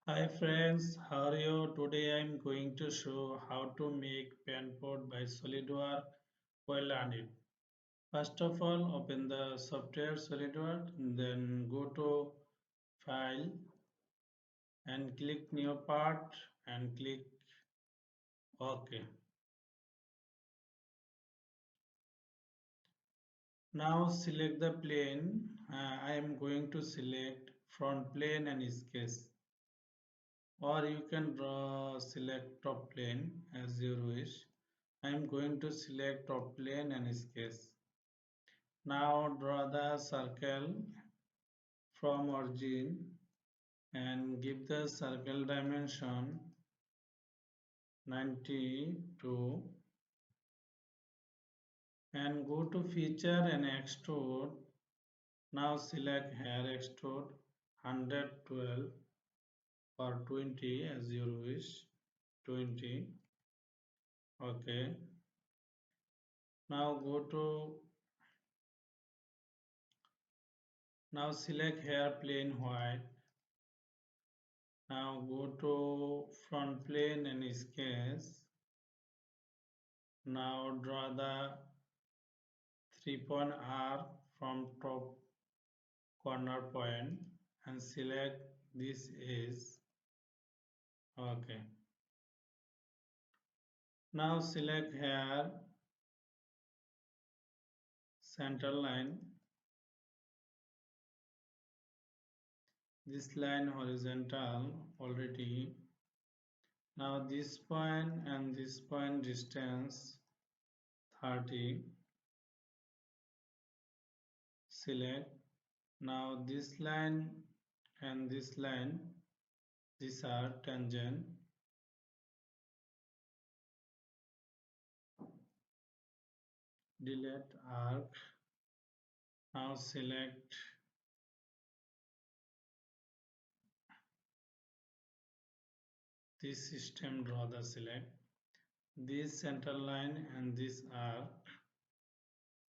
Hi friends, how are you? Today I am going to show how to make Penport by SolidWorks. Well learn it. First of all, open the software SolidWorks, then go to File and click New Part and click OK. Now select the plane. I am going to select front plane and sketch, or you can select top plane as you wish. I am going to select top plane and sketch. Now draw the circle from origin and give the circle dimension 92 and go to feature and extrude. Now select here extrude 112 or 20 as you wish. 20. Okay. Now go to now select here plane white. Now go to front plane and sketch. Now draw the 3-point arc from top corner point and select this edge. Okay. Now select here center line. This line horizontal already. Now this point and this point distance 30. Select. Now this line and this line, these are tangent. Delete arc. Now select this system, draw the select. This center line and this are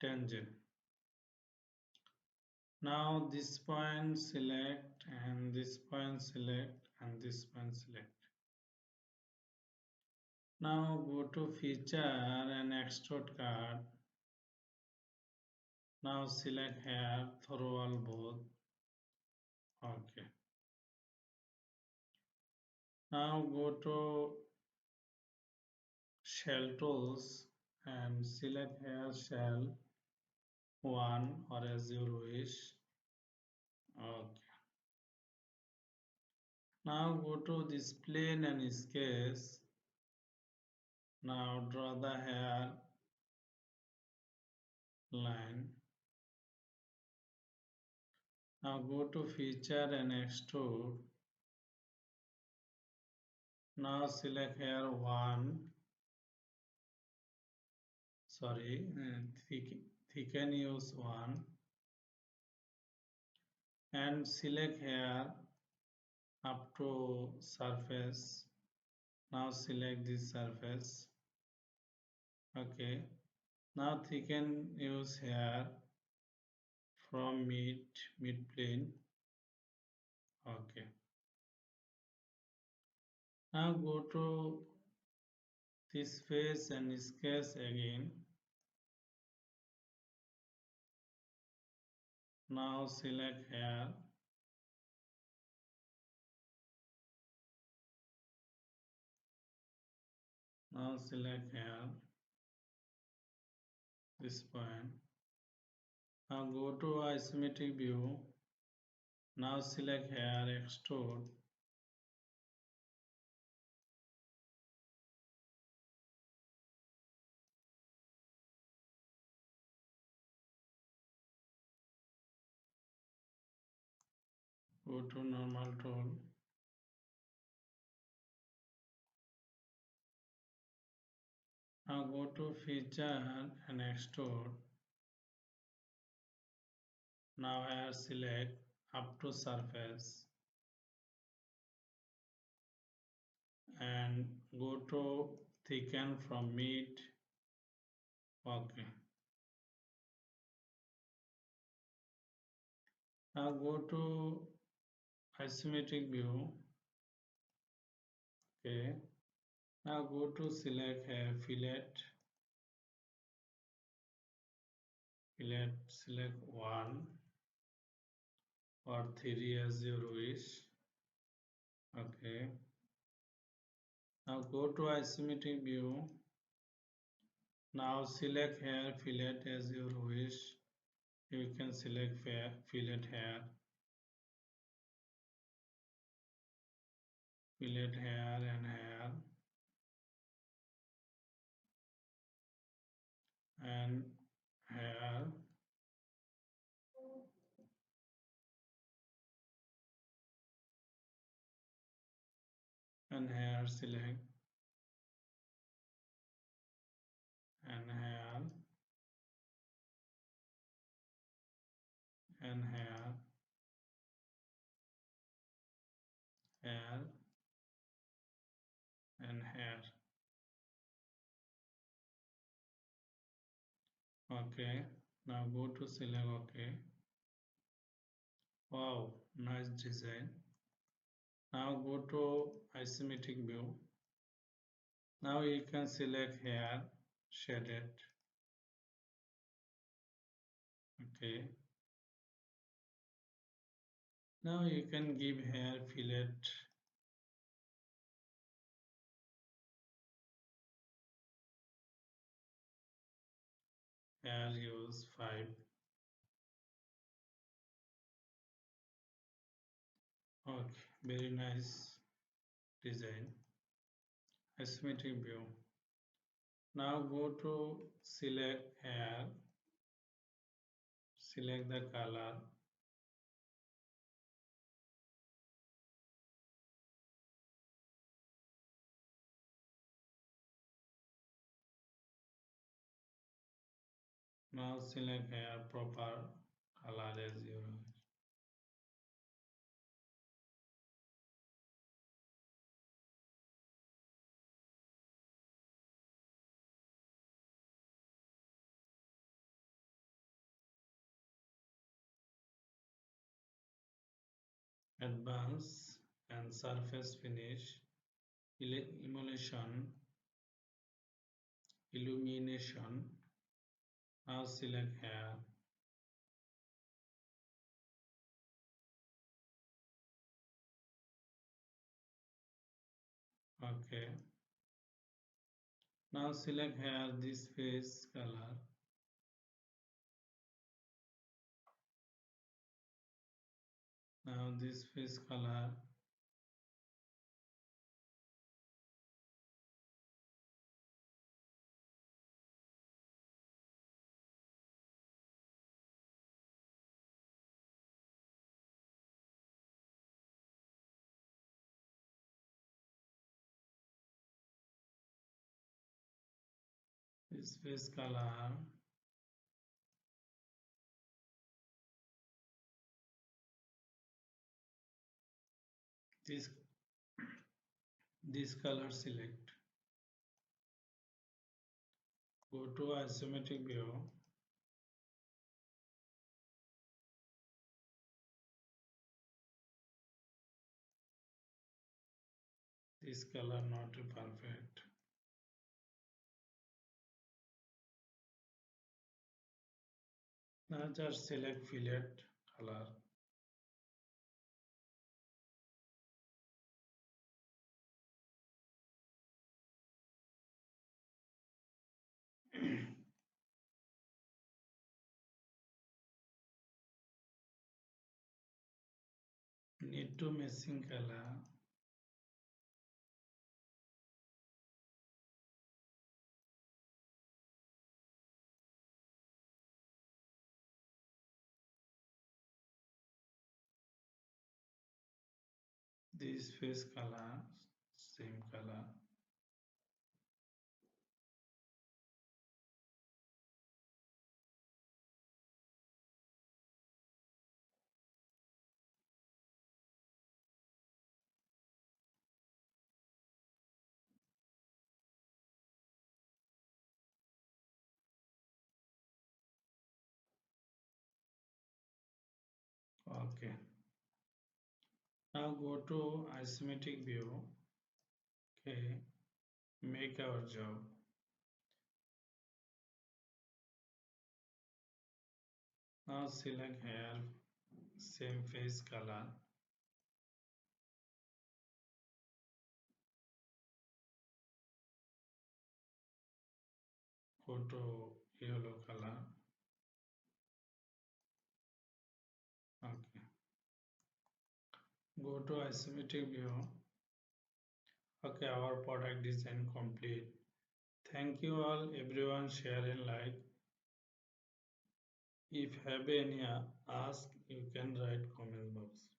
tangent. Now this point select and this point select and this point select. Now go to feature and extrude card. Now select here through all both. Okay. Now go to shell tools and select here shell 1 or as you wish. Okay. Now go to this plane and sketch. Now draw the hair line. Now go to feature and extrude. Now select here thicken use 1 and select here up to surface. Now select this surface. Okay. Now thicken use here from mid plane. Okay. Now go to this face and sketch again. Now select here. Now select here this point. Now go to isometric view. Now select here extrude. Go to normal tool. Now go to feature and extrude. Now here select up to surface and go to thicken from mid. Okay. Now go to isometric view. Okay. Now go to select here fillet, select one or three as your wish. Okay. Now go to isometric view. Now select here fillet as your wish. You can select fillet here, fillet here and here, and here and here select and here and here, here and here. Okay. Now go to select OK. Wow, nice design. Now go to isometric view. Now you can select here shaded. Okay. Now you can give here fillet. Here use 5. Okay, very nice design. Isometric view. Now go to select here, select the color. Now select here proper color as your advance and surface finish, emulsion, illumination. Now select here. Okay. Now select here this face color. Now this face color. This face color. This color select. Go to isometric view. This color not perfect. Now just select fillet color. Need to meshing color. This face color, same color. Okay. Now go to isometric view. Okay, make our job. Now select here same face color, go to yellow color. Okay, go to isometric view. Okay, our product design complete. Thank you all everyone, share and like. If have any ask, you can write comment box.